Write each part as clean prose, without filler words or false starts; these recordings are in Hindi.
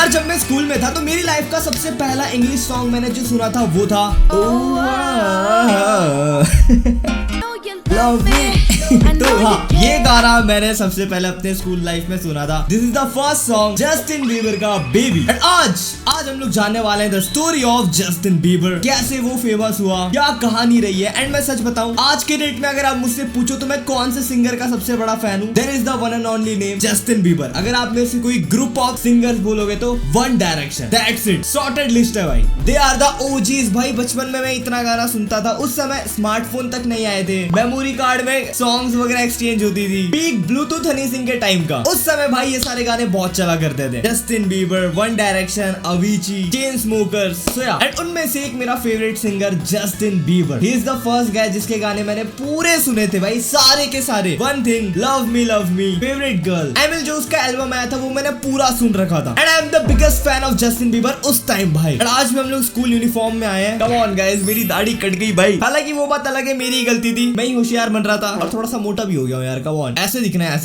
यार जब मैं स्कूल में था तो मेरी लाइफ का सबसे पहला इंग्लिश सॉन्ग मैंने जो सुना था वो था लव मी। तो हाँ, ये गाना मैंने सबसे पहले अपने स्कूल लाइफ में सुना था। This is the first song Justin Bieber का बेबी। एंड आज हम लोग जानने वाले हैं the story of Justin Bieber, कैसे वो फेमस हुआ, क्या कहानी रही है। एंड मैं सच बताऊं, आज के डेट में अगर आप मुझसे पूछो तो मैं कौन से सिंगर का सबसे बड़ा फैन हूँ, there is the one and only name Justin Bieber. अगर आप में से कोई ग्रुप ऑफ सिंगर्स बोलोगे तो one direction, that's it, sorted list है भाई। दे आर द ओजीज भाई। बचपन में मैं इतना गाना सुनता था। उस समय स्मार्टफोन तक नहीं आए थे, मेमोरी कार्ड में सॉन्ग्स वगैरह एक्सचेंज होती थी, पीक ब्लूटूथ हनी सिंह के टाइम का। उस समय भाई ये सारे गाने बहुत चला करते थे, Justin Bieber, one direction, अविची, chain smokers, soya. And उनमें से एक मेरा favourite singer Justin Bieber. He is the first guy जिसके गाने मैंने पूरे सुने थे भाई, सारे के सारे। One thing, love me, favourite girl, एमिल जो उसका एल्बम आया था वो मैंने पूरा सुन रखा था। And I am the biggest fan of Justin Bieber उस टाइम भाई। एंड आज भी हम लोग स्कूल यूनिफॉर्म में आए हैं। कम ऑन गाइस, मेरी दाढ़ी कट गई भाई। हालांकि वो बात अलग है, मेरी ही गलती थी, मैं ही होशियार बन रहा था और थोड़ा सा मोटा भी हो गया हूं यार। कम ऑन, ऐसे दिखना है,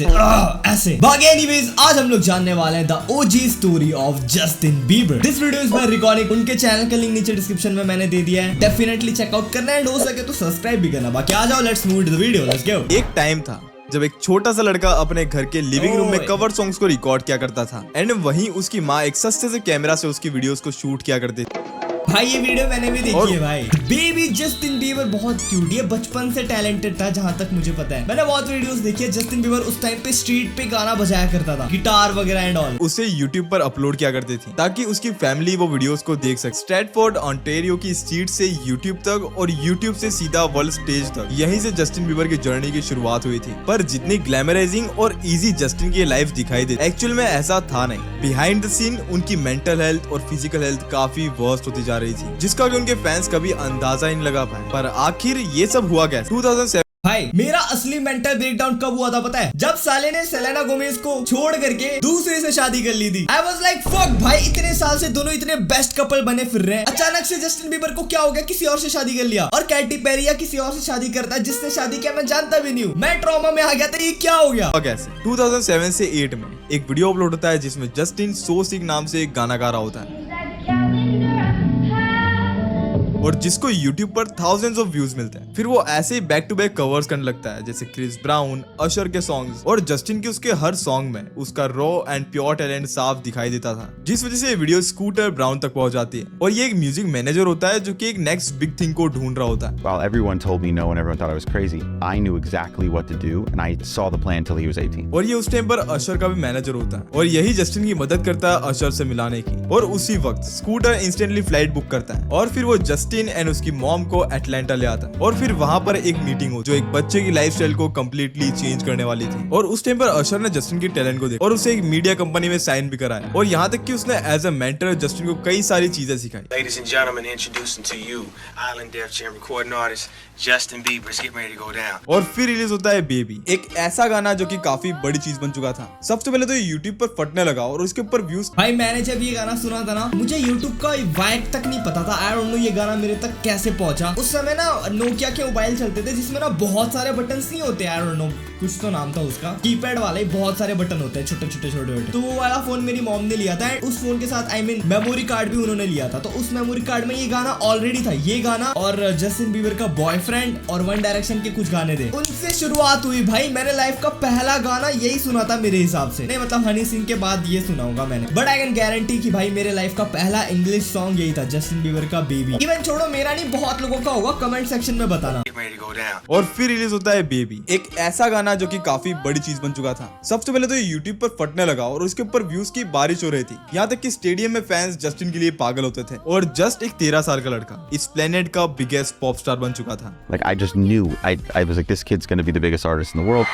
ऐसे बाकी। एनीवेज, आज हम लोग जानने वाले हैं the OG story of Justin Bieber. This video is by recording. उनके चैनल का लिंक नीचे डिस्क्रिप्शन में मैंने दे दिया है, डेफिनेटली चेकआउट करना है, हो सके तो सब्सक्राइब भी करना। बाकी आ जाओ, let's move to the video, let's go. एक टाइम था जब एक छोटा सा लड़का अपने घर के लिविंग रूम में कवर सॉन्ग्स को रिकॉर्ड किया करता था। एंड वहीं उसकी माँ एक सस्ते से कैमरा से उसकी वीडियोस को शूट किया करती थी। भाई ये वीडियो मैंने भी देखी है भाई। बेबी जस्टिन बीबर बहुत क्यूट, ये बचपन से टैलेंटेड था जहाँ तक मुझे पता है। मैंने बहुत वीडियोस देखी है। जस्टिन बीबर उस टाइम पे स्ट्रीट पे गाना बजाया करता था, गिटार वगैरह एंड ऑल। उसे यूट्यूब पर अपलोड किया करती थी ताकि उसकी फैमिली वो वीडियोस को देख सके। स्ट्रैटफोर्ड ऑन्टेरियो की स्ट्रीट से यूट्यूब तक और यूट्यूब से सीधा वर्ल्ड स्टेज तक, यहीं से जस्टिन बीबर की जर्नी की शुरुआत हुई थी। पर जितनी ग्लैमराइजिंग और इजी जस्टिन की लाइफ दिखाई दी, एक्चुअल में ऐसा था नहीं। बिहाइंड द सीन उनकी मेंटल हेल्थ और फिजिकल हेल्थ काफी वर्स्ट होती जा रही थी, जिसका उनके फैंस कभी अंदाजा ही नहीं लगा पाए। पर आखिर ये सब हुआ कैसे? 2007 भाई मेरा असली मेंटल ब्रेकडाउन कब हुआ था पता है? जब साले ने सेलेना गोमेज को छोड़ करके दूसरे से शादी कर ली थी। आई वाज लाइक फक भाई, इतने साल से दोनों इतने बेस्ट कपल बने फिर रहे हैं, अचानक से जस्टिन बीबर को क्या हो गया, किसी और से शादी कर लिया। और कैटी पेरी या किसी और से शादी करता है, जिसने शादी किया मैं जानता भी नहीं हूँ। मैं ट्रॉमा में आ गया था, ये क्या हो गया कैसे? 2007 से 8 में एक वीडियो अपलोड होता है जिसमें जस्टिन सो सिक नाम से एक गाना गा रहा होता है और जिसको YouTube पर thousands of views मिलते हैं। फिर वो ऐसे ही बैक टू बैक कवर्स करने लगता है, जैसे क्रिस ब्राउन, अशर के सॉन्ग्स। और जस्टिन के उसके हर सॉन्ग में उसका रॉ एंड प्योर टैलेंट साफ दिखाई देता था, जिस वजह से ये वीडियो स्कूटर ब्राउन तक पहुंच जाती है। और ये एक म्यूजिक मैनेजर होता है जो कि एक नेक्स्ट बिग थिंग को ढूंढ रहा होता है। While everyone told me no and everyone thought I was crazy, I knew exactly what to do and I saw the plan till he was 18. और ये उस टाइम पर अशर का भी मैनेजर होता है और यही जस्टिन की मदद करता है अशर से मिलाने की। और उसी वक्त स्कूटर इंस्टेंटली फ्लाइट बुक करता है और फिर वो जस्टिन एंड उसकी मॉम को अटलांटा ले आता है। और फिर वहां पर एक मीटिंग हो जो एक बच्चे की लाइफस्टाइल को कंप्लीटली चेंज करने वाली थी। और उस टाइम पर अशर ने जस्टिन की टैलेंट को देखा और उसे एक मीडिया कंपनी में साइन भी कराया। और यहाँ तक कि उसने एज अ मेंटर जस्टिन को कई सारी चीजें सिखाई। Ladies and gentlemen, introducing to you Island Def Jam recording artist Justin Bieber is getting ready to go down. और फिर रिलीज होता है बेबी, एक ऐसा गाना जो कि काफी बड़ी चीज बन चुका था। सबसे पहले तो यूट्यूब पर फटने लगा और उसके ऊपर व्यूज। भाई मैंने जब ये गाना सुना था ना, मुझे यूट्यूब का वाइब तक नहीं पता था। आई डोंट नो ये गाना मेरे तक कैसे पहुंचा। उस समय ना नोकिया के मोबाइल चलते थे जिसमें ना बहुत सारे बटन नहीं होते, आई डोंट नो कुछ तो नाम था उसका, कीपैड वाले बहुत सारे बटन होते हैं, छोटे छोटे। तो वो वाला फोन मेरी मॉम ने लिया था। उस फोन के साथ आई मीन मेमोरी कार्ड भी उन्होंने लिया था। तो उस मेमोरी कार्ड में ये गाना ऑलरेडी था, ये गाना और जस्टिन बीबर का बॉयफ्रेंड और वन डायरेक्शन के कुछ गाने थे, उनसे शुरुआत हुई भाई। मैंने लाइफ का पहला गाना यही सुना था मेरे हिसाब से, नहीं मतलब हनी सिंह के बाद ये सुना होगा मैंने। बट आई कैन गारंटी कि भाई मेरे लाइफ का पहला इंग्लिश सॉन्ग यही था, जस्टिन बीबर का बेबी। इवन छोड़ो मेरा नहीं, बहुत लोगों का होगा, कमेंट सेक्शन में बताना। Get ready to go down. और फिर रिलीज होता है बेबी, एक ऐसा गाना जो कि काफी बड़ी चीज बन चुका था। सबसे पहले तो यूट्यूब पर फटने लगा और उसके ऊपर व्यूज की बारिश हो रही थी, यहाँ तक कि स्टेडियम में फैंस जस्टिन के लिए पागल होते थे। और जस्ट एक 13 साल का लड़का इस प्लेनेट का बिगेस्ट पॉप स्टार बन चुका था। Like I just knew, I was like, this kid's going to be the biggest artist in the world.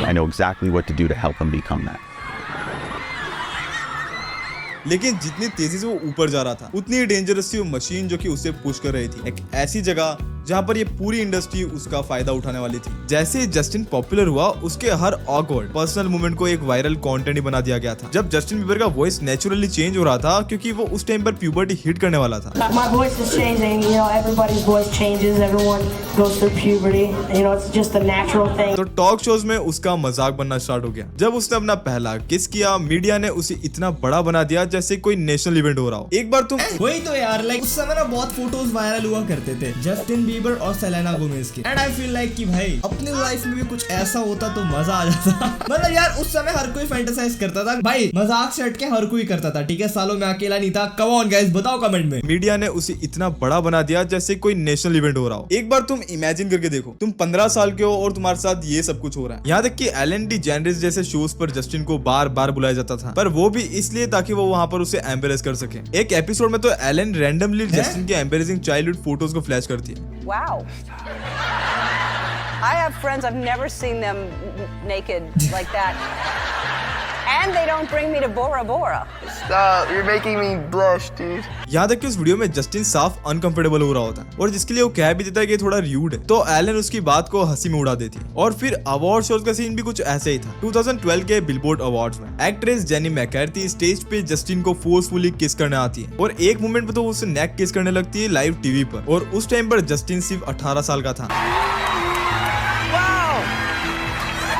I know exactly what to do to help him become that. लेकिन जितनी तेजी से वो ऊपर जा रहा था, उतनी डेंजरस थी वो मशीन जो कि उसे पुश कर रही थी। एक ऐसी जगह जहाँ पर ये पूरी इंडस्ट्री उसका फायदा उठाने वाली थी। जैसे ही जस्टिन पॉपुलर हुआ, उसके हर ऑकवर्ड पर्सनल मोमेंट को एक वायरल कंटेंट ही बना दिया गया था। जब जस्टिन बीबर का वॉइस नेचुरली चेंज हो रहा था, क्योंकि वो उस टाइम पर प्यूबर्टी हिट करने वाला था। My voice is changing, you know, everybody's voice changes, everyone goes through puberty, you know, it's just a natural thing. तो टॉक शोज में उसका मजाक बनना स्टार्ट हो गया। जब उसने अपना पहला किस किया, मीडिया ने उसे इतना बड़ा बना दिया जैसे कोई नेशनल इवेंट हो रहा हो। एक बार तुम वही तो यार, लाइक उस समय ना बहुत फोटोज वायरल हुआ करते थे जस्टिन बीबर और सेलेना गोमेज के, एंड आई फील लाइक कि भाई अपनी लाइफ में भी कुछ ऐसा होता तो मजा आ जाता। मतलब यार उस समय हर कोई फैंटेसाइज करता था, भाई मजाक से हटके हर कोई करता था, ठीक है, सालों में अकेला नहीं था। कम ऑन गाइस, बताओ कमेंट में। मीडिया ने उसे इतना बड़ा बना दिया जैसे कोई नेशनल इवेंट हो रहा हो। एक बार तुम इमेजिन करके देखो, तुम 15 साल के हो और तुम्हारे साथ ये सब कुछ हो रहा है। यहाँ तक कि एलन डीजेनेरेस जैसे शोज पर जस्टिन को बार बार बुलाया जाता था, पर वो भी इसलिए ताकि वो वहाँ पर उसे एम्बेरेस कर सके। एक एपिसोड में तो एलन रैंडमली जस्टिन के एम्बेरेसिंग चाइल्डहुड फोटोज को फ्लैश करती है। Wow. I have friends, I've never seen them naked like that. And they don't bring me to Bora Bora. Stop, you're making me blush, dude. यहाँ तक कि उस वीडियो में जस्टिन साफ अनकंफर्टेबल हो रहा होता है और जिसके लिए वो कह भी देता है कि थोड़ा र्यूड है, तो एलन उसकी बात को हंसी में उड़ा देती है। और फिर अवार्ड शोज का सीन भी कुछ ऐसे ही था। 2012 के बिलबोर्ड अवार्ड्स में एक्ट्रेस जेनी मैककार्थी स्टेज पे जस्टिन को फोर्सफुली किस करने आती है और एक मोमेंट पे तो वो उसे नेक किस करने लगती है लाइव टीवी पर, और उस टाइम पर जस्टिन सिर्फ 18 साल का था। Wow!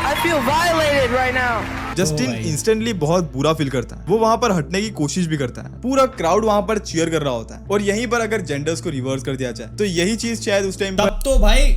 I feel violated right now. Justin instantly बहुत बुरा फील करता है। वो वहाँ पर हटने की कोशिश भी करता है। पूरा क्राउड वहाँ पर चीयर कर रहा होता है और यहीं पर अगर जेंडर्स को रिवर्स कर दिया जाए तो यही चीज शायद उस टाइम तब तो भाई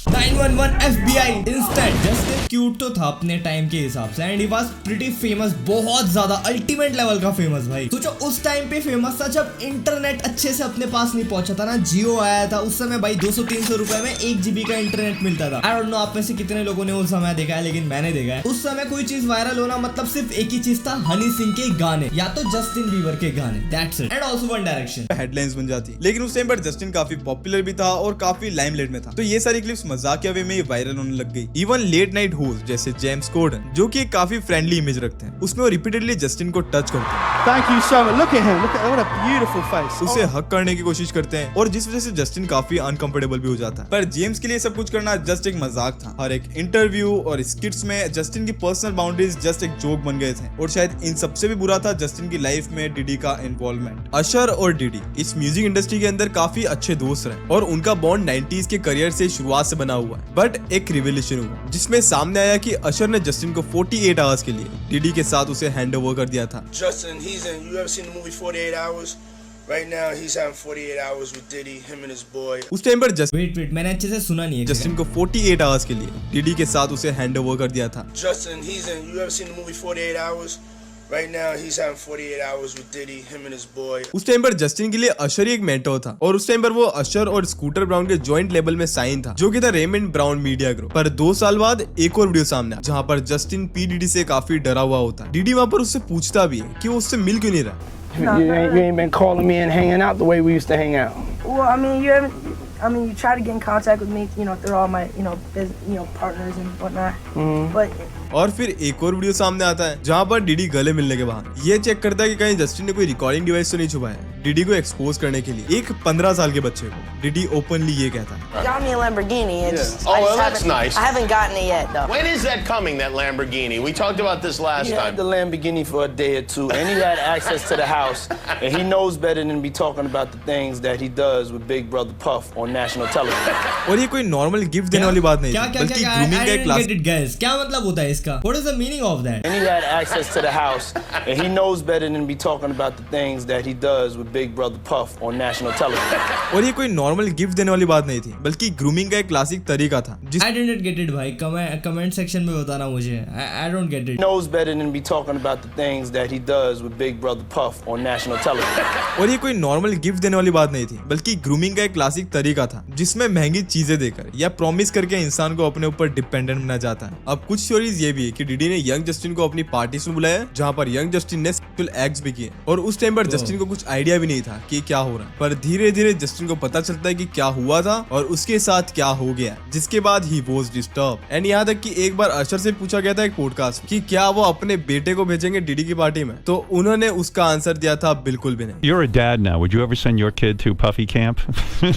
911 FBI इंस्टेंट। जस्टिन क्यूट तो था अपने टाइम के हिसाब से, and he was pretty famous, बहुत ज्यादा अल्टीमेट लेवल का फेमस। भाई सोचो उस टाइम पे फेमस था जब इंटरनेट अच्छे से अपने पास नहीं पहुंचा था ना, जियो आया था उस समय। भाई 200-300 रुपए में 1 GB का इंटरनेट मिलता था। आई डोंट नो आप में से कितने लोगों ने उस समय देखा है, लेकिन मैंने देखा है। उस समय कोई चीज वायरल होना मतलब सिर्फ एक ही चीज था, हनी सिंह के गाने या तो जस्टिन बीबर के गाने, that's it, and also one direction. Headlines बन जाती। लेकिन उस टाइम पर जस्टिन काफी पॉपुलर भी था और काफी लाइमलाइट में था, तो ये सारी क्लिप्स मजाकिया वे में वायरल होने लग गई। इवन लेट नाइट होस्ट जैसे जेम्स कोर्डन, जो कि काफी फ्रेंडली इमेज रखते हैं, उसमें वो रिपीटेडली जस्टिन को टच करते हैं। Thank you so much. Look at him. Look at what a beautiful face. उसे हक करने की कोशिश करते हैं और जिस वजह से जस्टिन काफी अनकंफर्टेबल भी हो जाता है। पर जेम्स के लिए सब कुछ करना जस्ट एक मजाक था। हर एक इंटरव्यू और स्किट्स में जस्टिन की पर्सनल बाउंड्रीज जस्ट एक जोक बन गए थे, और शायद इन सबसे भी बुरा था जस्टिन की लाइफ में डिडी का इन्वॉल्वमेंट। अशर और डिडी इस म्यूजिक इंडस्ट्री के अंदर काफी अच्छे दोस्त रहे और उनका बॉन्ड 90s के करियर से शुरुआत से बना हुआ है। बट एक रिवेलेशन हुआ जिसमें सामने आया कि अशर ने जस्टिन को 48 आवर्स के लिए डिडी के साथ उसे हैंड ओवर कर दिया था। Justin, you ever seen the movie 48 Hours? Right now, he's having 48 hours with Diddy, him and his boy. उस टाइम पर वेट मैंने अच्छे से सुना नहीं है। जस्टिन को 48 आवर्स के लिए डिडी के साथ उसे हैंड ओवर कर दिया था। Justin, you ever seen the movie 48 Hours? Right now, he's having 48 hours with Diddy, him and his boy. उस टाइम पर जस्टिन के लिए अशर ही एक मेंटर था, और उस टाइम पर वो अशर और स्कूटर ब्राउन के जॉइंट लेबल में साइन था, जो कि था रेमंड ब्राउन मीडिया ग्रुप। पर 2 साल बाद एक और वीडियो सामने आया जहाँ पर जस्टिन पी डीडी से काफी डरा हुआ होता है। डीडी वहाँ पर उससे पूछता भी है कि वो उससे मिल क्यों नहीं रहा। You ain't been calling me and hanging out the way we used to hang out. Well, you try to get in contact with me, you know, through all my, partners and whatnot. But और फिर एक और वीडियो सामने आता है जहाँ पर डीडी गले मिलने के बाद ये चेक करता है कि कहीं जस्टिन ने कोई रिकॉर्डिंग डिवाइस तो नहीं छुपाया। डीडी को एक्सपोज करने के लिए एक 15 साल के बच्चे को डीडी ओपनली ये कहता है, got me a Lamborghini. Oh, well, that's nice. I haven't gotten it yet, though. When is that coming, that Lamborghini? We talked about this last He time. had the Lamborghini for a day or two, and he had access to the house, and he knows better than be talking about the things that he does with Big Brother Puff on national television. और ये कोई नॉर्मल गिफ्ट देने वाली बात नहीं थी, बल्कि ग्रूमिंग का एक क्लास। क्या मतलब होता है इसका? What is the meaning of that? And he had access to the house, and he knows better than be talking about the things that he does with Big Brother Puff on national television. और ये कोई नॉर्मल गिफ्ट देने वाली बात नहीं थी, बल्कि ग्रूमिंग का एक क्लासिक तरीका था। I didn't get it भाई, कमेंट सेक्शन में बताना मुझे। I don't get it. He knows better than be talking about the things that he does with Big Brother Puff on national television. और ये कोई नॉर्मल गिफ्ट देने वाली बात नहीं थी, बल्कि ग्रूमिंग का एक क्लासिक तरीका था जिसमें महंगी चीजें देकर या प्रॉमिस करके इंसान को अपने ऊपर डिपेंडेंट बना जाता है। अब कुछ स्टोरीज ये भी है कि डीडी ने यंग जस्टिन को अपनी पार्टी में बुलाया जहाँ पर यंग जस्टिन ने सेक्सुअल एक्ट्स भी किए, और उस टाइम पर जस्टिन को कुछ आइडिया भी नहीं था कि क्या हो रहा है। पर धीरे धीरे जस्टिन को पता चलता है कि क्या हुआ था और उसके साथ क्या हो गया, जिसके बाद ही वाज डिस्टर्ब। एंड यहाँ तक कि एक बार अशर से पूछा गया था एक पॉडकास्ट कि क्या वो अपने बेटे को भेजेंगे डीडी की पार्टी में, तो उन्होंने उसका आंसर दिया था बिल्कुल भी नहीं। You're a dad now. Would you ever send your kid to Puffy camp?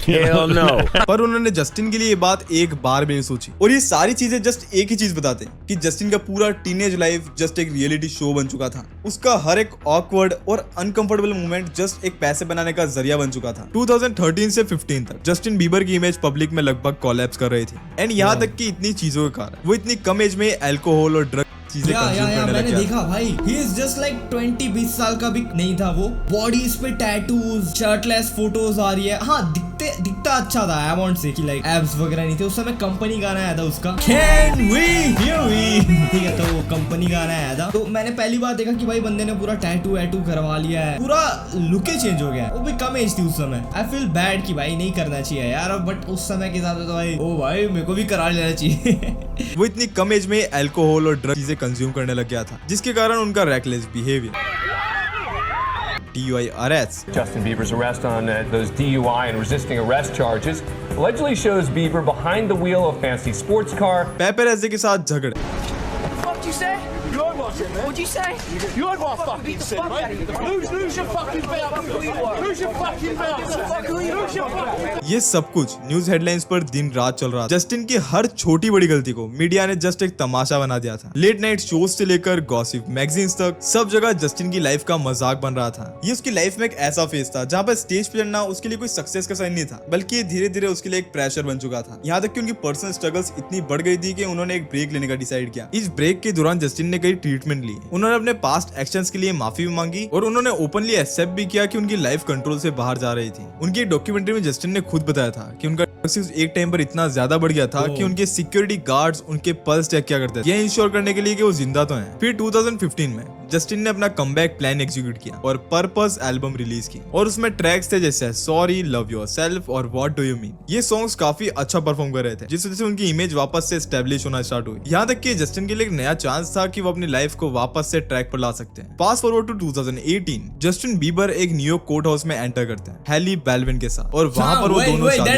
Hell Hell no. पर उन्होंने जस्टिन के लिए ये बात एक बार भी नहीं सोची। और ये सारी चीजें जस्ट एक ही चीज बताते हैं कि जस्टिन का पूरा टीनेज लाइफ जस्ट एक रियलिटी शो बन चुका था। उसका हर एक ऑकवर्ड और अनकंफर्टेबल मोमेंट जस्ट एक पैसे बनाने का जरिया बन चुका था। 2013 से 15 तक जस्टिन बीबर की इमेज पब्लिक में लगभग कोलैप्स कर रही थी। एंड यहाँ तक कि इतनी चीजों के कारण वो इतनी कम एज में अल्कोहल और ड्रग चीजें कंज्यूम करने लग मैंने गया। देखा भाई, ही इज जस्ट लाइक 20-20 साल का भी नहीं था वो। बॉडीज पे टैटूज, शर्टलेस फोटोज आ रही है। हाँ, दिखता अच्छा था, आई वांट से कि लाइक एब्स वगैरह नहीं थे। उस समय कंपनी गाना आया था उसका, Can we hear we? ठीक है, तो वो कंपनी गाना आया था। तो मैंने पहली बार देखा कि भाई बंदे ने पूरा टैटू करवा लिया है, पूरा लुक ही चेंज हो गया है। वो भी कम एज थी उस समय। आई फील बैड कि भाई नहीं करना चाहिए यार, बट उस समय के हिसाब से तो भाई ओ भाई मेरे को भी करा लेना चाहिए। वो इतनी कम एज में अल्कोहल और ड्रग चीजें कंज्यूम करने लग गया था, जिसके कारण उनका reckless behaviour DUI arrest. Justin Bieber's arrest on those DUI and resisting arrest charges allegedly shows Bieber behind the wheel of fancy sports car. पेपरजी के साथ झगड़े। What did you say? You heard what I said, mate. What'd you say? You heard what I fucking said, mate. Lose your fucking belt. Lose your fucking belt. Lose your fucking. ये सब कुछ न्यूज हेडलाइंस पर दिन रात चल रहा था। जस्टिन की हर छोटी बड़ी गलती को मीडिया ने जस्ट एक तमाशा बना दिया था। लेट नाइट शोज से लेकर गॉसिप मैगजीन्स तक सब जगह जस्टिन की लाइफ का मजाक बन रहा था। ये उसकी लाइफ में एक ऐसा फेज था जहाँ पर स्टेज पे चढ़ना उसके लिए कोई सक्सेस का साइन नहीं था, बल्कि धीरे धीरे उसके लिए एक प्रेशर बन चुका था। यहाँ तक कि उनकी पर्सनल स्ट्रगल्स इतनी बढ़ गई थी कि उन्होंने एक ब्रेक लेने का डिसाइड किया। इस ब्रेक के दौरान जस्टिन ने कई ट्रीटमेंट ली। उन्होंने अपने पास्ट एक्शंस के लिए माफी भी मांगी और उन्होंने ओपनली एक्सेप्ट भी किया कि उनकी लाइफ कंट्रोल से बाहर जा रही थी। उनकी एक डॉक्यूमेंट्री में जस्टिन ने खुद बताया था कि उनका एक टाइम पर इतना ज्यादा बढ़ गया था कि उनके सिक्योरिटी गार्ड्स उनके पल्स चेक किया करते थे, ये इंश्योर करने के लिए कि वो जिंदा तो हैं। फिर 2015 में जस्टिन ने अपना कमबैक प्लान एग्जीक्यूट किया और पर्पस एल्बम रिलीज की और उसमें ट्रैक्स थे जैसे सॉरी, लव योरसेल्फ और व्हाट डू यू मीन। ये सॉन्ग्स काफी अच्छा परफॉर्म कर रहे थे, जिस वजह से उनकी इमेज वापस से एस्टेब्लिश होना स्टार्ट हुई। यहाँ तक कि जस्टिन के लिए एक नया चांस था कि वो अपनी लाइफ को वापस से ट्रैक पर ला सकते हैं। Fast forward to 2018, Justin Bieber एक न्यूयॉर्क कोर्ट हाउस में एंटर करते हैं हैली बेल्विन के साथ और वहां पर वो दोनों शादी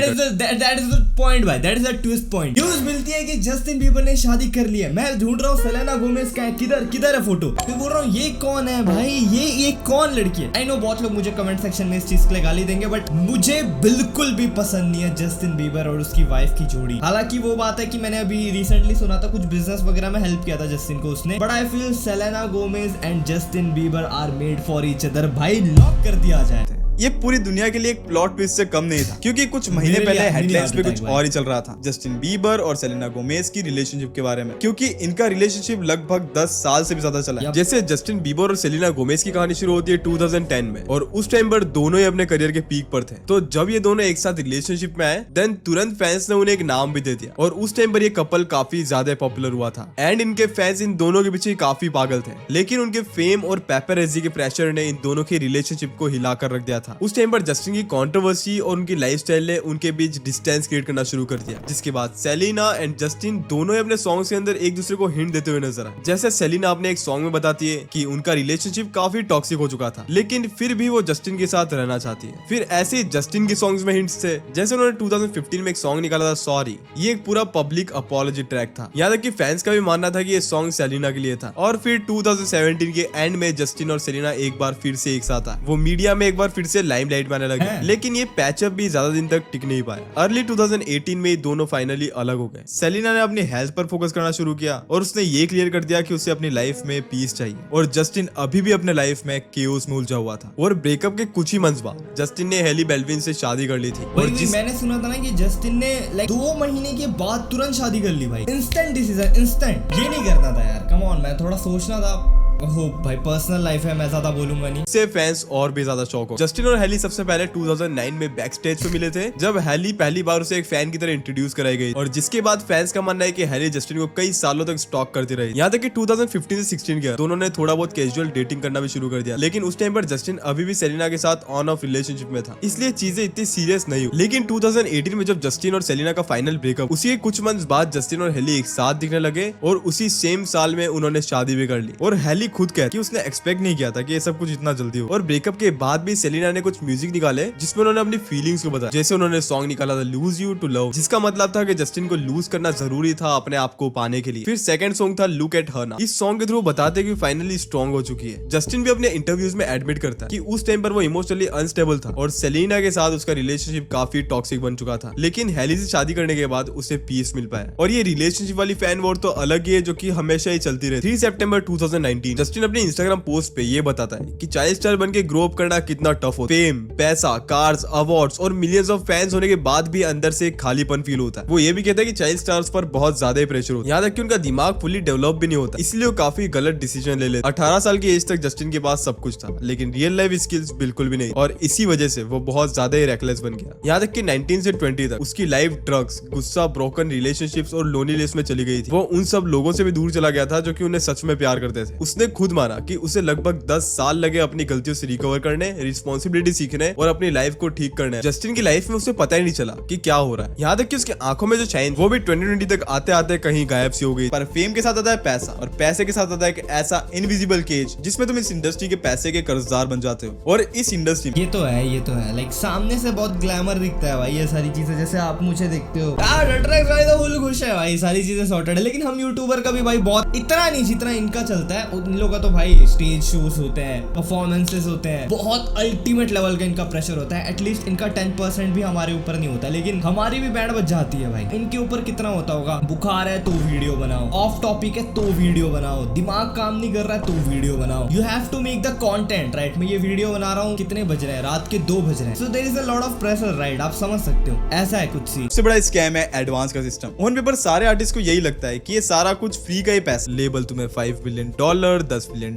न्यूज़ मिलती है कि जस्टिन बीबर ने शादी कर ली है। मैं ढूंढ रहा हूँ सेलेना गोमेज का किधर है फोटो। मैं बोल रहा हूँ ये कौन है भाई, ये कौन लड़की है। आई नो बहुत लोग मुझे कमेंट सेक्शन में इस चीज के लिए गाली देंगे, बट मुझे बिल्कुल भी पसंद नहीं है जस्टिन बीबर और उसकी वाइफ की जोड़ी। हालांकि वो बात है कि मैंने अभी रिसेंटली सुना था कुछ बिजनेस वगैरह में हेल्प किया था जस्टिन को उसने, but I feel Selena Gomez and Justin Bieber are made for each other. भाई लॉक कर दिया जाए। ये पूरी दुनिया के लिए एक प्लॉट ट्विस्ट से कम नहीं था, क्योंकि कुछ महीने पहले हेडलाइंस पे कुछ और ही चल रहा था जस्टिन बीबर और सेलेना गोमेज की रिलेशनशिप के बारे में, क्योंकि इनका रिलेशनशिप लगभग 10 साल से भी ज्यादा चला है। जैसे जस्टिन बीबर और सेलेना गोमेज की कहानी शुरू होती है 2010 में और उस टाइम पर दोनों ही अपने करियर के पीक पर थे। तो जब ये दोनों एक साथ रिलेशनशिप में आए देन तुरंत फैंस ने उन्हें एक नाम भी दे दिया और उस टाइम पर ये कपल काफी ज्यादा पॉपुलर हुआ था एंड इनके फैंस इन दोनों के पीछे काफी पागल थे। लेकिन उनके फेम और पेपरजी के प्रेशर ने इन दोनों के रिलेशनशिप को हिलाकर रख दिया था। उस टाइम पर जस्टिन की कंट्रोवर्सी और उनकी लाइफस्टाइल ने उनके बीच डिस्टेंस क्रिएट करना शुरू कर दिया, जिसके बाद सेलिना एंड जस्टिन दोनों ही अपने सॉन्ग्स के अंदर एक दूसरे को हिंट देते हुए नजर आए। जैसे सेलिना अपने एक सॉन्ग में बताती है कि उनका रिलेशनशिप काफी टॉक्सिक हो चुका था, लेकिन फिर भी वो जस्टिन के साथ रहना चाहती है। फिर ऐसे ही जस्टिन के सॉन्ग्स में हिंट्स थे, जैसे उन्होंने 2015 में एक सॉन्ग निकाला था सॉरी। ये एक पूरा पब्लिक अपॉलॉजी ट्रैक था, यहाँ तक कि फैंस का भी मानना था कि ये सॉन्ग सेलिना के लिए था। और फिर 2017 के एंड में जस्टिन और सेलिना एक बार फिर से एक साथ आए। वो मीडिया में एक बार फिर से लाइमलाइट में आने लगे, लेकिन ये पैचअप भी ज्यादा दिन तक टिक नहीं पाया। अर्ली 2018 में ये दोनों फाइनली अलग हो गए। सेलिना ने अपनी हेल्थ पर फोकस करना शुरू किया और उसने ये क्लियर कर दिया कि उसे अपनी लाइफ में पीस चाहिए और जस्टिन अभी भी अपने लाइफ में केओस में उलझा हुआ था। और ब्रेकअप के कुछ ही मंथ्स बाद जस्टिन ने हैली बेल्विन से शादी कर ली थी। और मैंने सुना था ना कि जस्टिन ने लाइक 2 महीने के बाद तुरंत शादी कर ली। भाई इंस्टेंट डिसीजन, इंस्टेंट। ये नहीं करना था यार, कम ऑन। मैं थोड़ा सोचना था। ओह भाई पर्सनल लाइफ है, मैं ज्यादा बोलूंगा नहीं। से फैंस और भी ज्यादा शॉक हो। जस्टिन और हैली सबसे पहले 2009 में बैक स्टेज पे मिले थे, जब हैली पहली बार उसे एक फैन की तरह इंट्रोड्यूस कराई गई और जिसके बाद फैंस का मानना है कि हैली जस्टिन को कई सालों तक स्टॉक करती रही। यहाँ तक कि 2015 से 16 के दोनों ने थोड़ा बहुत कैजुअल डेटिंग करना भी शुरू कर दिया, लेकिन उस टाइम पर जस्टिन अभी भी सेलिना के साथ ऑन ऑफ रिलेशनशिप में था, इसलिए चीजें इतनी सीरियस नहीं हुई। लेकिन 2018 में जब जस्टिन और सेलिना का फाइनल ब्रेकअप, उसी के कुछ मंथ्स बाद जस्टिन और हैली एक साथ दिखने लगे और उसी सेम साल में उन्होंने शादी भी कर ली। और हैली सेली खुद कहती कि उसने एक्सपेक्ट नहीं किया था कि ये सब कुछ इतना जल्दी हो। और ब्रेकअप के बाद भी सेलिना ने कुछ म्यूजिक निकाले जिसमें उन्होंने अपनी फीलिंग्स को बताया। जैसे उन्होंने सॉन्ग निकाला था लूज यू टू लव, जिसका मतलब था कि जस्टिन को लूज करना जरूरी था अपने आप को पाने के लिए। फिर सेकंड सॉन्ग था लुक एट हर नाउ। इस सॉन्ग के थ्रू बताते कि फाइनली स्ट्रॉन्ग हो चुकी है। जस्टिन भी अपने इंटरव्यूज में एडमिट करता है कि उस टाइम पर वो इमोशनली अनस्टेबल था और सेलिना के साथ उसका रिलेशनशिप काफी टॉक्सिक बन चुका था, लेकिन हैली से शादी करने के बाद उसे पीस मिल पाया। और ये रिलेशनशिप वाली फैन वॉर तो अलग ही है जो कि हमेशा ही चलती रहती है। 3 सितंबर 2019 जस्टिन अपने इंस्टाग्राम पोस्ट पे ये बताता है कि चाइल्ड स्टार बनके ग्रो अप करना कितना टफ होता है। फेम, पैसा, कार्स, अवार्ड्स और मिलियंस ऑफ फैंस होने के बाद भी अंदर से खालीपन फील होता है। वो ये भी कहता है कि चाइल्ड स्टार्स पर बहुत ज्यादा प्रेशर होता है, यहाँ तक कि उनका दिमाग फुली डेवलप भी नहीं होता, इसलिए वो काफी गलत डिसीजन ले लेते। 18 साल की एज तक जस्टिन के पास सब कुछ था, लेकिन रियल लाइफ स्किल्स बिल्कुल भी नहीं, और इसी वजह से वो बहुत ज्यादा ही रेकलेस बन गया। यहाँ तक कि 19 से 20 तक उसकी लाइफ ड्रग्स, गुस्सा, ब्रोकन रिलेशनशिप्स और लोनलीनेस में चली गई थी। वो उन सब लोगों से भी दूर चला गया था जो कि उन्हें सच में प्यार करते थे। उसने खुद माना कि उसे लगभग 10 साल लगे अपनी गलतियों से रिकवर करने, रिस्पॉन्सिबिलिटी सीखने और अपनी लाइफ को ठीक करने। जस्टिन की लाइफ में उसे पता ही नहीं चला कि क्या हो रहा है। यहाँ तक कि उसकी आंखों में जो शाइन वो भी 2020 तक आते आते कहीं गायब सी हो गई। पर फेम के साथ आता है पैसा, और पैसे के साथ आता है एक ऐसा इनविजिबल केज जिसमें तुम इस इंडस्ट्री के पैसे के कर्जदार बन जाते हो। और इस इंडस्ट्री ये तो है लाइक सामने से बहुत ग्लैमर दिखता है भाई ये सारी चीजें, जैसे आप मुझे देखते हो भाई तो फुल खुश है भाई, सारी चीजें सॉर्टेड है। लेकिन हम यूट्यूबर का भी भाई बहुत इतना नहीं जितना इनका चलता है। उन लोगों का तो भाई स्टेज शोज होते हैं, परफॉर्मेंसेस होते हैं, बहुत अल्टीमेट लेवल का इनका प्रेशर होता है। एटलीस्ट इनका 10% भी हमारे ऊपर नहीं होता, लेकिन हमारी भी बैंड बज जाती है भाई। इनके ऊपर कितना होता होगा, बुखार है तो वीडियो बनाओ, ऑफ टॉपिक है तो वीडियो बनाओ, दिमाग काम नहीं कर रहा है तो वीडियो बनाओ। You have to make the content right. मैं ये वीडियो बना रहा हूँ, कितने बज रहे हैं, रात के 2 बज रहे हैं, so there is a lot of pressure right. आप समझ सकते हो, ऐसा है कुछ सी। सबसे बड़ा स्कैम है एडवांस का सिस्टम। ऑन पेपर सारे आर्टिस्ट को यही लगता है कि ये सारा कुछ फ्री का ही पैसा। लेबल तुम्हें $5 बिलियन, $10 बिलियन,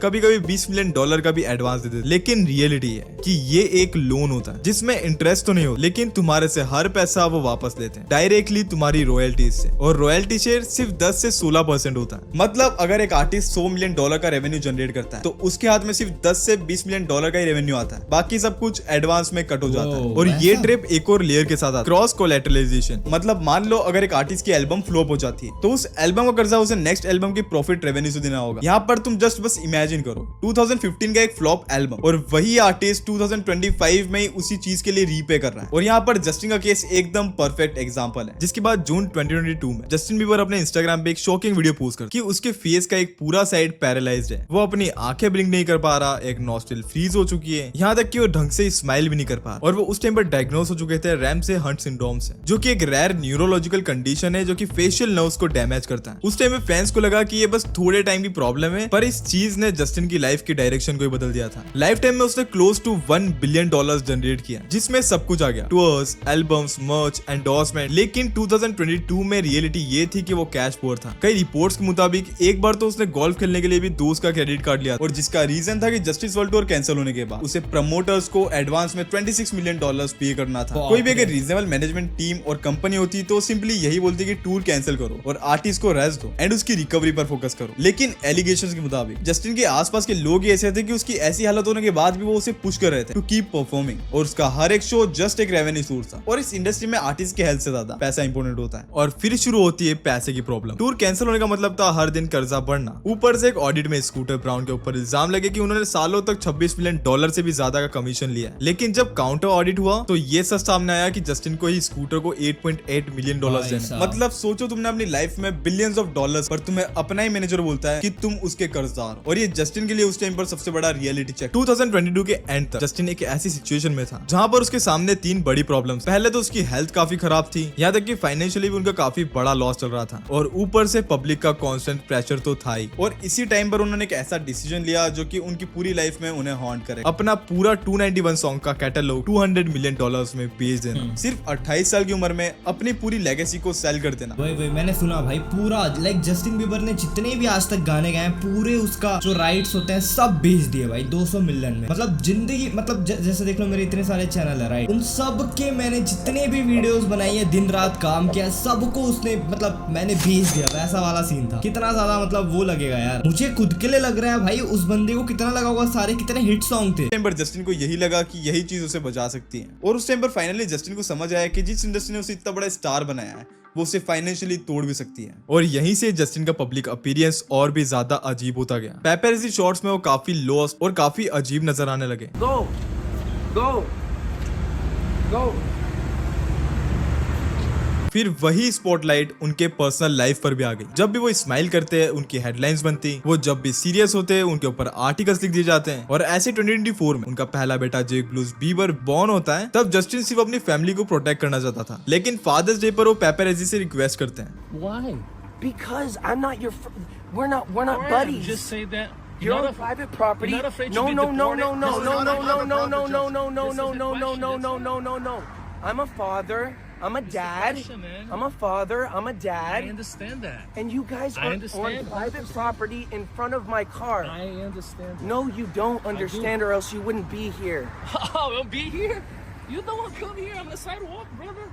कभी कभी $20 मिलियन का भी एडवांस दे देते। लेकिन रियलिटी है कि ये एक लोन होता है जिसमें इंटरेस्ट तो नहीं हो, लेकिन तुम्हारे से हर पैसा वो वापस लेते हैं डायरेक्टली तुम्हारी रॉयल्टीज से। और रॉयल्टी शेयर सिर्फ 10 से 16% होता है। मतलब अगर एक आर्टिस्ट $100 मिलियन का रेवेन्यू जनरेट करता है तो उसके हाथ में सिर्फ 10 से 20 मिलियन डॉलर का ही रेवेन्यू आता है, बाकी सब कुछ एडवांस में कट हो जाता है। और ये ट्रिप एक और लेयर के साथ आता है, क्रॉस कोलैटरलाइजेशन। मतलब मान लो अगर एक आर्टिस्ट की एल्बम फ्लॉप हो जाती है तो उस एल्बम का कर्जा उसे नेक्स्ट एल्बम की प्रॉफिट रेवेन्यू से देना होगा। यहाँ पर तुम जस्ट बस इमेजिन करो 2015 का एक फ्लॉप एल्बम और वही आर्टिस्ट 2025 में ही उसी चीज के लिए रीपे कर रहा है। और यहाँ पर जस्टिन का केस एकदम परफेक्ट एग्जांपल है, जिसके बाद जून 2022 में जस्टिन बीबर अपने इंस्टाग्राम पे एक शॉकिंग वीडियो पोस्ट कर कि उसके फेस का एक पूरा साइड पैरालाइज्ड है। वो अपनी आंखें ब्लिंक नहीं कर पा रहा, एक नॉस्ट्रिल फ्रीज हो चुकी है, यहाँ तक कि वो ढंग से स्माइल भी नहीं कर पा। और वो उस टाइम पर डायग्नोस हो चुके थे रैम्से हंट सिंड्रोम से, जो कि एक रेयर न्यूरोलॉजिकल कंडीशन है जो कि फेशियल नर्व्स को डैमेज करता है। उस टाइम में फैंस को लगा कि ये बस थोड़े टाइम की प्रॉब्लम है, पर इस चीज ने जस्टिन की लाइफ की डायरेक्शन को ही बदल दिया था। लाइफ टाइम में उसने क्लोज टू $1 बिलियन जनरेट किया, जिसमें सब कुछ आ गया, टूर्स, एल्बम्स, मर्च, एंडोर्समेंट। लेकिन 2022 में रियलिटी ये थी कि वो कैश पुअर था। कई रिपोर्ट्स के मुताबिक एक बार तो उसने गोल्फ खेलने के लिए भी दोस्त का क्रेडिट कार्ड लिया, और जिसका रीजन था कि जस्टिस वर्ल्ड टूर कैंसिल होने के बाद उसे प्रमोटर्स को एडवांस में $26 मिलियन पे करना था। कोई भी अगर रीजनेबल मैनेजमेंट टीम और कंपनी होती तो सिंपली यही बोलती कि टूर कैंसिल करो और आर्टिस्ट को रेस्ट दो एंड उसकी रिकवरी पर फोकस करो। लेकिन एलिगेशंस के मुताबिक जस्टिन के आसपास के लोग ऐसे थे कि उसकी ऐसी हालत होने के बाद भी वो उसे पुश कर रहे थे टू कीप परफॉर्मिंग, और उसका हर एक शो जस्ट एक रेवेन्यू सोर्स था। और इस इंडस्ट्री में आर्टिस्ट की हेल्थ से ज्यादा पैसा इंपॉर्टेंट होता है। और फिर शुरू होती है पैसे की प्रॉब्लम। टूर कैंसिल होने का मतलब था हर दिन कर्जा बढ़ना, ऊपर से एक ऑडिट में स्कूटर ब्राउन के ऊपर इल्जाम लगे कि उन्होंने सालों तक $26 मिलियन से भी ज्यादा का कमीशन लिया। लेकिन जब काउंटर ऑडिट हुआ तो ये सच सामने आया कि जस्टिन को ही स्कूटर को $8.8 मिलियन देना। मतलब सोचो तुमने अपनी लाइफ में बिलियंस ऑफ डॉलर्स, पर तुम्हें अपना ही मैनेजर बोलता है कि तुम उसके कर्जदार हो। और ये जस्टिन के लिए उस टाइम पर सबसे बड़ा रियलिटी चेक। 2022 के एंड तक जस्टिन एक ऐसी सिचुएशन में था जहां पर उसके सामने 3 बड़ी प्रॉब्लम्स। पहले तो उसकी हेल्थ काफी खराब थी, यहाँ तक कि फाइनेंशियली भी उनका काफी बड़ा लॉस चल रहा था, और ऊपर से पब्लिक का कांस्टेंट प्रेशर तो था ही। और इसी टाइम पर उन्होंने एक ऐसा डिसीजन लिया जो कि उनकी पूरी लाइफ में उन्हें हॉन्ट करे, अपना पूरा 291 सॉन्ग का कैटलॉग $200 मिलियन में बेच देना। सिर्फ 28 साल की उम्र में अपनी पूरी लेगेसी को सेल कर देना। वही मैंने सुना भाई, पूरा लाइक जस्टिन बीबर ने जितने भी आज तक गाने गाए पूरे उसका जो राइट्स होते हैं सब बेच दिए भाई 200 मिलियन में। मतलब जिंदगी, मतलब जैसे देख लो मेरे इतने सारे चैनल है राइट, उन सब के मैंने जितने भी वीडियोस बनाई है, दिन रात काम किया, सबको उसने मतलब मैंने बेच दिया, वैसा वाला सीन था। कितना ज्यादा मतलब वो लगेगा यार, मुझे खुद के लिए लग रहा है भाई उस बंदे को कितना लगा होगा, सारे कितने हिट सॉन्ग थे। पर जस्टिन को यही लगा कि यही चीज उसे बचा सकती है, और उस टाइम पर फाइनली जस्टिन को समझ आया कि जिस इंडस्ट्री ने उसे इतना बड़ा स्टार बनाया है वो उसे फाइनेंशियली तोड़ भी सकती है। और यहीं से जस्टिन का पब्लिक अपीयरेंस और भी ज्यादा अजीब होता गया। पेपरजी शॉट्स में वो काफी लॉस्ट और काफी अजीब नजर आने लगे। Go. फिर वही स्पॉटलाइट उनके पर्सनल लाइफ पर भी आ गई। जब भी वो स्माइल करते हैं उनकी हेडलाइंस बनती, वो जब भी सीरियस होते हैं उनके ऊपर आर्टिकल्स लिख दिए जाते हैं। और ऐसे 2024 में उनका पहला बेटा जेक ब्लूज बीबर बॉर्न होता है। तब जस्टिन सिर्फ अपनी फैमिली को प्रोटेक्ट करना चाहता था, लेकिन फादर्स डे पर वो पेपरजी से रिक्वेस्ट करते हैं। Why? Because I'm not your. We're not buddies. Just say that. You're on private property. You're not afraid to be deported? No. I'm a father. I'm a dad. I'm a father. I'm a dad. I understand that. And you guys are on private property in front of my car. I understand that. No, you don't understand, or else you wouldn't be here. Oh, I'll be here? You don't want to come here on the sidewalk, brother?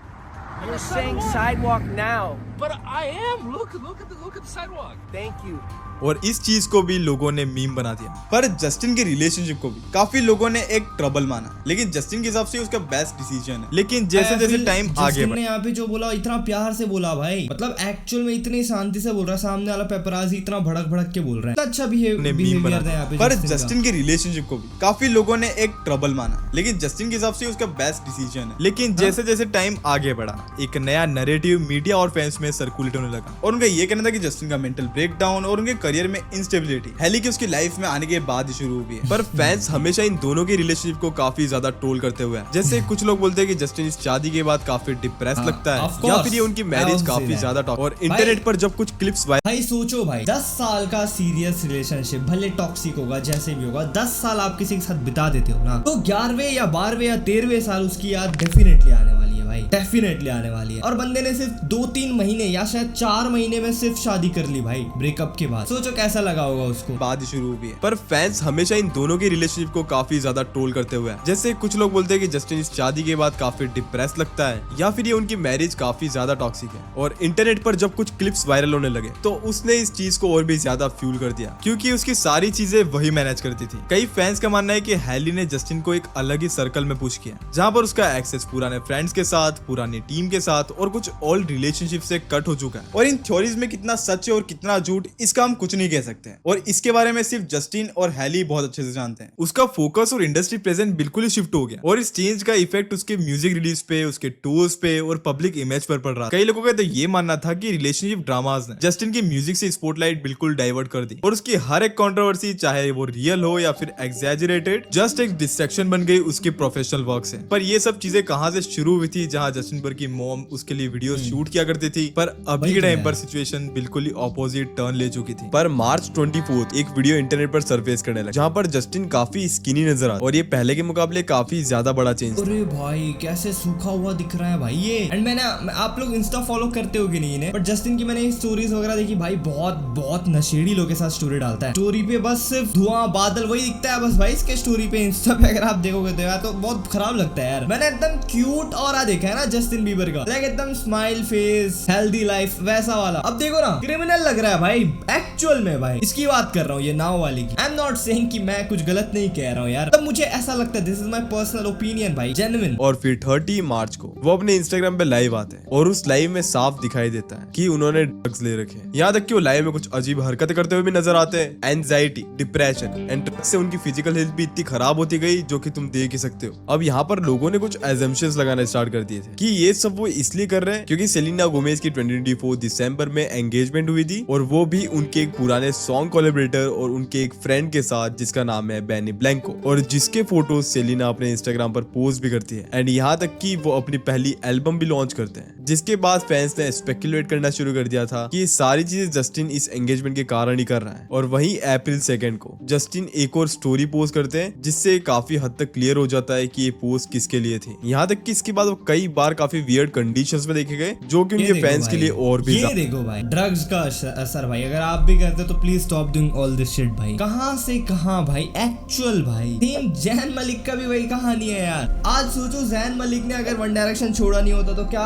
You're saying sidewalk now. But I am. Look at the sidewalk. Thank you. और इस चीज को भी लोगों ने मीम बना दिया। पर जस्टिन के रिलेशनशिप को भी काफी लोगों ने एक ट्रबल माना, लेकिन जस्टिन के हिसाब से उसका बेस्ट डिसीजन है। लेकिन जैसे जैसे टाइम आगे बढ़ा, यहाँ पे जो बोला इतना प्यार से बोला भाई, मतलब एक्चुअल में इतनी शांति से बोल रहा है, सामने वाला पेपराजी इतना भड़क के बोल रहा है, अच्छा बिहेवियर है यहाँ पे। पर जस्टिन के रिलेशनशिप को भी काफी लोगों ने एक ट्रबल माना, लेकिन जस्टिन के हिसाब से उसका बेस्ट डिसीजन है। लेकिन जैसे जैसे टाइम आगे बढ़ा, एक नया नैरेटिव मीडिया और फैंस में सर्कुलेट होने लगा, और उनका ये कहना था कि जस्टिन का मेंटल ब्रेकडाउन और उनके करियर में इंस्टेबिलिटी हैली की उसकी लाइफ में आने के बाद ही शुरू हुई है। पर फैंस हमेशा इन दोनों के रिलेशनशिप को काफी ज्यादा ट्रोल करते हुए हैं। जैसे कुछ लोग बोलते हैं कि जस्टिन इस शादी के बाद काफी डिप्रेस लगता है, या फिर ये उनकी मैरिज काफी ज्यादा टॉक्सिक। और इंटरनेट पर जब कुछ क्लिप्स भाई सोचो भाई, 10 साल का सीरियस रिलेशनशिप भले टॉक्सिक होगा जैसे भी होगा, 10 साल आप किसी के साथ बिता देते हो ना, तो 11वें या 12वें या 13वें साल उसकी याद डेफिनेटली आने वाली है भाई, डेफिनेटली आने वाली है। और बंदे ने सिर्फ 2-3 महीने या शायद 4 महीने में सिर्फ शादी कर ली भाई ब्रेकअप के बाद, सोचो कैसा लगा होगा उसको। बाद शुरू हुई है। पर फैंस हमेशा इन दोनों के रिलेशनशिप को काफी ज्यादा ट्रोल करते हुए हैं। जैसे कुछ लोग बोलते हैं कि जस्टिन इस शादी के बाद काफी डिप्रेस लगता है, या फिर ये उनकी मैरिज काफी ज्यादा टॉक्सिक है। और इंटरनेट पर जब कुछ क्लिप्स वायरल होने लगे तो उसने इस चीज को और भी ज्यादा फ्यूल कर दिया, क्योंकि उसकी सारी चीजें वही मैनेज करती थी। कई फैंस का मानना है कि हैली ने जस्टिन को एक अलग ही सर्कल में पुश किया, जहाँ पर उसका एक्सेस पुराने फ्रेंड्स के साथ, पुरानी टीम के साथ और कुछ ओल्ड रिलेशनशिप से कट हो चुका है। और इन थ्योरीज में कितना सच है और कितना झूठ, इसका हम कुछ नहीं कह सकते। और इसके बारे में सिर्फ जस्टिन और हैली बहुत अच्छे से जानते हैं। उसका फोकस और इंडस्ट्री प्रेजेंट बिल्कुल ही शिफ्ट हो गया, और इस चेंज का इफेक्ट उसके म्यूजिक रिलीज पे, उसके टूर्स पे और पब्लिक इमेज पर पड़ रहा। कई लोगों का तो ये मानना था कि रिलेशनशिप ड्रामास ने जस्टिन की म्यूजिक से स्पॉटलाइट बिल्कुल डाइवर्ट कर दी, और उसकी हर एक कंट्रोवर्सी, चाहे वो रियल हो या फिर एग्जैजरेटेड, जस्ट एक डिस्ट्रैक्शन बन गई उसके प्रोफेशनल वर्क से। पर ये सब चीजें कहां से शुरू हुई थी, जहां जस्टिन बीबर की मॉम उसके लिए वीडियो शूट किया करती थी, पर अभी के टाइम पर सिचुएशन बिल्कुल ही ऑपोजिट टर्न ले चुकी थी। पर मार्च 24 एक वीडियो इंटरनेट पर सरफेस करने लगा, जहाँ पर जस्टिन काफी स्किनी नजर आता, और ये पहले के मुकाबले काफी ज्यादा बड़ा चेंज। अरे भाई कैसे सूखा हुआ दिख रहा है भाई ये। एंड मैंने, आप लोग इंस्टा फॉलो करते हो कि नहीं इन्हें, बट जस्टिन की मैंने स्टोरीज वगैरह देखी भाई, बहुत नशेड़ी लोग के साथ स्टोरी डालता है। स्टोरी पे बस सिर्फ धुआं बादल वही दिखता है बस भाई इसके स्टोरी पे, इंस्टा पे अगर आप देखोगे तो यार तो बहुत खराब लगता है यार। मैंने एकदम क्यूट ऑरा देखा है ना जस्टिन बीबर का, लाइक एकदम स्माइल फेस, हेल्दी लाइफ वैसा वाला। अब देखो ना क्रिमिनल लग रहा है भाई एक्चुअल में भाई, इसकी बात कर रहा हूँ ये नाव वाली की। आई एम नॉट सेइंग कि मैं कुछ गलत नहीं कह रहा हूँ यार, तब मुझे ऐसा लगता है, this is my personal opinion भाई, जेन्युइन। और फिर 30 मार्च को वो अपने इंस्टाग्राम पे लाइव आते हैं, और उस लाइव में साफ दिखाई देता है कि उन्होंने ड्रग्स ले रखे हैं। यहाँ तक कि वो लाइव में कुछ अजीब हरकतें करते हुए भी नजर आते हैं। एंजाइटी, डिप्रेशन एंड ड्रग्स से उनकी फिजिकल हेल्थ भी इतनी खराब होती गई जो कि तुम देख ही सकते हो। अब यहाँ पर लोगों ने कुछ एजम्पशंस लगाना स्टार्ट कर दिए थे कि ये सब वो इसलिए कर रहे हैं क्योंकि सेलिना गोमेज की 2024 दिसंबर में एंगेजमेंट हुई थी, और वो भी उनके एक पुराने सॉन्ग कोलैबोरेटर और उनके एक फ्रेंड के साथ जिसका नाम है बेनी ब्लैंको, और जिसके फोटोज सेलिना अपने इंस्टाग्राम पर पोस्ट भी करती है। एंड यहाँ तक कि वो अपनी पहली एल्बम भी लॉन्च करते हैं, जिसके बाद फैंस ने स्पेकुलेट करना शुरू कर दिया था कि ये सारी चीजें जस्टिन इस एंगेजमेंट के कारण ही कर रहा है। और वहीं अप्रैल 2 को जस्टिन एक और स्टोरी पोस्ट करते हैं, जिससे काफी हद तक क्लियर हो जाता है कि ये पोस्ट किसके लिए थी। यहाँ तक कि इसके बाद वो कई बार काफी वियर्ड कंडीशंस में देखे गए, जो कि उनके फैंस के लिए और भी ये देखो भाई ड्रग्स का असर भाई, अगर आप भी करते हो तो please stop doing all this shit भाई। कहां से कहां भाई एक्चुअल भाई। सेम जैन मलिक का भी वही कहानी है यार। आज सोचो जैन मलिक ने अगर वन डायरेक्शन छोड़ा नहीं होता तो क्या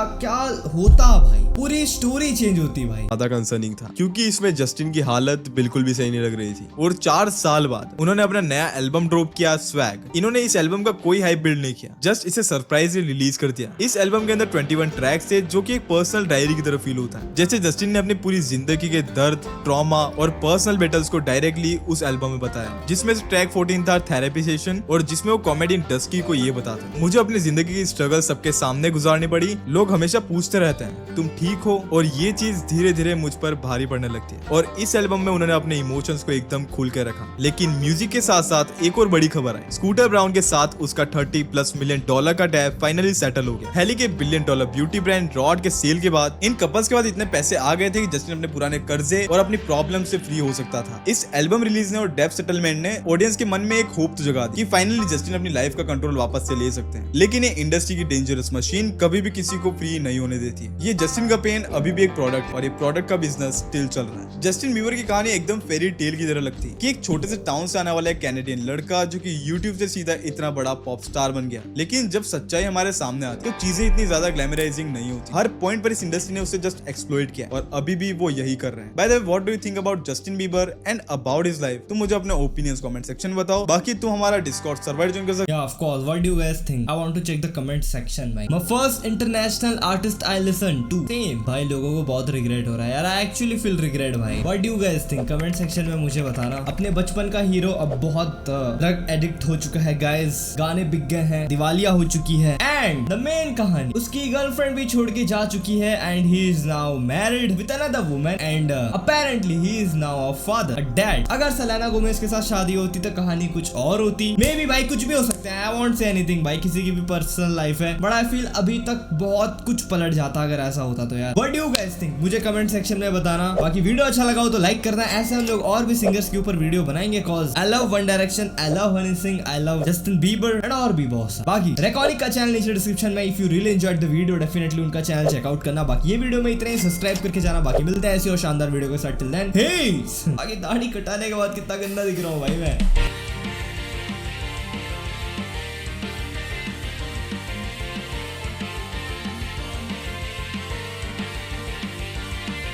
होता भाई, पूरी स्टोरी चेंज होती भाई। ज्यादा कंसर्निंग था क्योंकि इसमें जस्टिन की हालत बिल्कुल भी सही नहीं लग रही थी। और 4 साल बाद उन्होंने अपना नया एल्बम ड्रॉप किया, स्वैग। इन्होंने इस एल्बम का कोई हाइप बिल्ड नहीं किया, जस्ट इसे सरप्राइज रिलीज कर दिया। इस एल्बम के अंदर 21 ट्रैक्स थे जो कि एक पर्सनल डायरी की तरह फील होता है, जैसे जस्टिन ने अपनी पूरी जिंदगी के दर्द, ट्रॉमा और पर्सनल बैटल्स को डायरेक्टली उस एल्बम में बताया, जिसमें से ट्रैक 14 था थेरेपी सेशन, और जिसमें वो कॉमेडियन डस्की को ये बताते, मुझे अपनी जिंदगी की स्ट्रगल सबके सामने गुजारनी पड़ी, लोग हमेशा पूछते रहते हैं तुम ठीक हो, और ये चीज धीरे धीरे मुझ पर भारी पड़ने लगती है। और इस एल्बम में उन्होंने अपने इमोशंस को एकदम खुल के रखा। लेकिन म्यूजिक के साथ साथ एक और बड़ी खबर आई, स्कूटर ब्राउन के साथ उसका $30+ मिलियन का टैग फाइनली सेटल हो गया। हेली के $1 बिलियन ब्यूटी ब्रांड रॉड के सेल के बाद इन कपल्स के बाद इतने पैसे आ गए थे कि जस्टिन अपने पुराने कर्जे और अपनी प्रॉब्लम से फ्री हो सकता था। इस एल्बम रिलीज ने और डेब्ट सेटलमेंट ने ऑडियंस के मन में एक होप तो जगा दी कि फाइनली जस्टिन अपनी लाइफ का कंट्रोल वापस से ले सकते हैं। लेकिन ये इंडस्ट्री की डेंजरस मशीन कभी भी किसी को फ्री नहीं होने देती। ये जस्टिन का पेन अभी भी एक प्रोडक्ट और ये प्रोडक्ट का बिजनेस स्टिल चल रहा है। जस्टिन बीबर की कहानी एकदम फेरी टेल की तरह लगती है कि एक छोटे से टाउन से आने वाला एक कैनेडियन लड़का जो कि यूट्यूब से सीधा इतना बड़ा पॉप स्टार बन गया। लेकिन जब सच्चाई हमारे सामने आती है तो चीजें इतनी ज्यादा ग्लैमराइजिंग नहीं होती। हर पॉइंट पर इस इंडस्ट्री ने उसे जस्ट एक्सप्लॉइट किया और अभी भी वो यही कर रहे हैं। By the way, what do you think about Justin Bieber and about his life? तुम मुझे अपने ओपिनियंस कमेंट सेक्शन में बताओ। बाकी तुम हमारा डिस्कॉर्ड सर्वर ज्वाइन कर सकते हो। Yeah, of course. What do you guys think? I want to check the comment section, भाई। My first international artist I listen to. Same. भाई लोगों को बहुत रिग्रेट हो रहा है यार। I actually feel regret भाई। What do you guys think? Comment section में मुझे बताना। अपने बचपन का हीरो अब बहुत ड्रग एडिक्ट हो चुका है गाइस, गाने बिक गए हैं, दिवालिया हो चुकी है, एंड द मेन कहानी उसकी गर्लफ्रेंड भी छोड़ के जा चुकी है, and he is now married with another woman, and apparently he is now a father, a dad. अगर सेलेना गोमेज के साथ शादी होती तो कहानी कुछ और होती। मे बी भाई कुछ भी हो सकता है, आई वोंट से एनीथिंग भाई, किसी की भी पर्सनल लाइफ है, बट आई फील अभी तक बहुत कुछ पलट जाता अगर ऐसा होता तो यार। What do you guys think? मुझे कमेंट सेक्शन में बताना। बाकी वीडियो अच्छा लगा हो तो लाइक करना। ऐसे हम लोग और भी सिंगर्स के ऊपर वीडियो बनाएंगे, cause I love one direction, I love Honey Singh, I love Justin Bieber and और भी बहुत सारा। बाकी रेकॉर्डिंग का चैनल नीचे डिस्क्रिप्शन में, if you really enjoyed the video definitely उनका चैनल चेकआउट करना। बाकी ये वीडियो में इतना ही, सब्सक्राइब करके जाना। बाकी मिलते हैं ऐसी और शानदार वीडियो के साथ। टिल देन, हे बाकी दाढ़ी कटाने के बाद कितना गंदा दिख रहा हूँ भाई मैं।